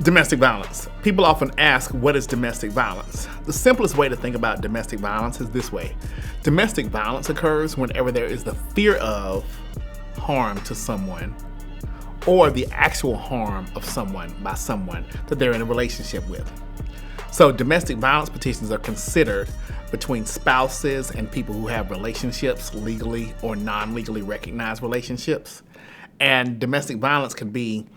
Domestic violence. People often ask, what is domestic violence? The simplest way to think about domestic violence is this way. Domestic violence occurs whenever there is the fear of harm to someone or the actual harm of someone by someone that they're in a relationship with. So domestic violence petitions are considered between spouses and people who have relationships, legally or non-legally recognized relationships. And domestic violence can be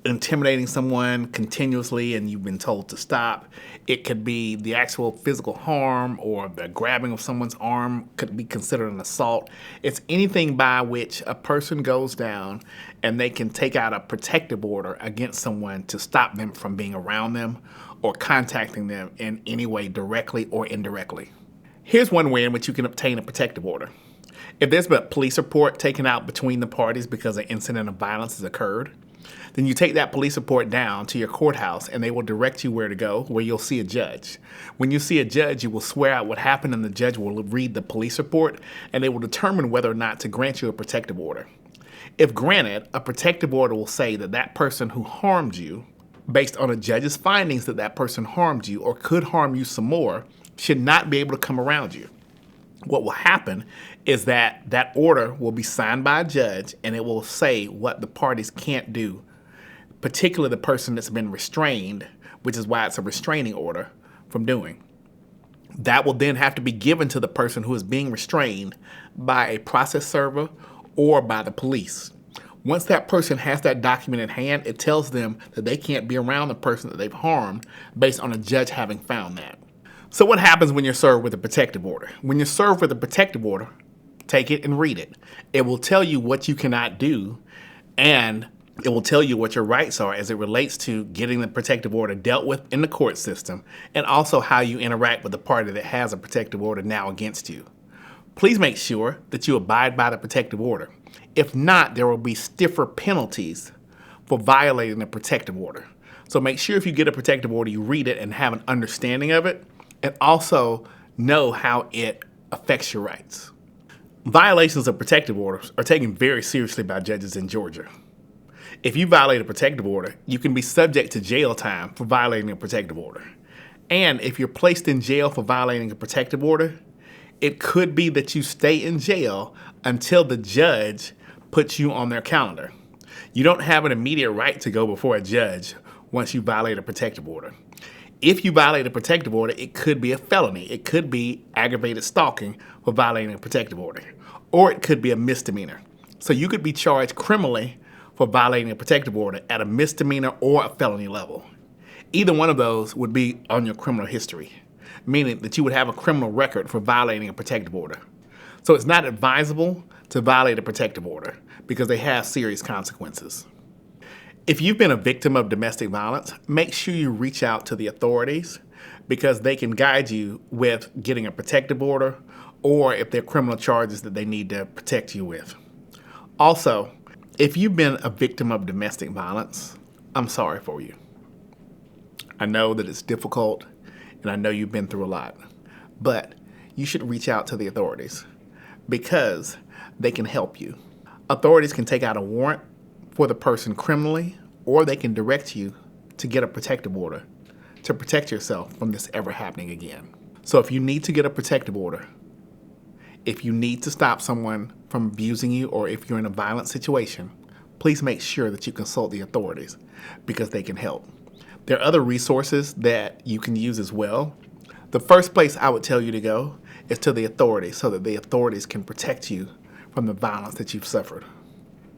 intimidating someone continuously and you've been told to stop. It could be the actual physical harm, or the grabbing of someone's arm could be considered an assault. It's anything by which a person goes down and they can take out a protective order against someone to stop them from being around them or contacting them in any way, directly or indirectly. Here's one way in which you can obtain a protective order. If there's been a police report taken out between the parties because an incident of violence has occurred, then you take that police report down to your courthouse and they will direct you where to go, where you'll see a judge. When you see a judge, you will swear out what happened and the judge will read the police report and they will determine whether or not to grant you a protective order. If granted, a protective order will say that that person who harmed you, based on a judge's findings that that person harmed you or could harm you some more, should not be able to come around you. What will happen is that that order will be signed by a judge and it will say what the parties can't do, particularly the person that's been restrained, which is why it's a restraining order, from doing. That will then have to be given to the person who is being restrained by a process server or by the police. Once that person has that document in hand, it tells them that they can't be around the person that they've harmed based on a judge having found that. So what happens when you're served with a protective order? When you're served with a protective order, take it and read it. It will tell you what you cannot do, and it will tell you what your rights are as it relates to getting the protective order dealt with in the court system, and also how you interact with the party that has a protective order now against you. Please make sure that you abide by the protective order. If not, there will be stiffer penalties for violating the protective order. So make sure if you get a protective order, you read it and have an understanding of it, and also know how it affects your rights. Violations of protective orders are taken very seriously by judges in Georgia. If you violate a protective order, you can be subject to jail time for violating a protective order. And if you're placed in jail for violating a protective order, it could be that you stay in jail until the judge puts you on their calendar. You don't have an immediate right to go before a judge once you violate a protective order. If you violate a protective order, it could be a felony. It could be aggravated stalking for violating a protective order, or it could be a misdemeanor. So you could be charged criminally for violating a protective order at a misdemeanor or a felony level. Either one of those would be on your criminal history, meaning that you would have a criminal record for violating a protective order. So it's not advisable to violate a protective order because they have serious consequences. If you've been a victim of domestic violence, make sure you reach out to the authorities because they can guide you with getting a protective order or if there are criminal charges that they need to protect you with. Also, if you've been a victim of domestic violence, I'm sorry for you. I know that it's difficult and I know you've been through a lot, but you should reach out to the authorities because they can help you. Authorities can take out a warrant for the person criminally, or they can direct you to get a protective order to protect yourself from this ever happening again. So if you need to get a protective order, if you need to stop someone from abusing you, or if you're in a violent situation, please make sure that you consult the authorities because they can help. There are other resources that you can use as well. The first place I would tell you to go is to the authorities so that the authorities can protect you from the violence that you've suffered.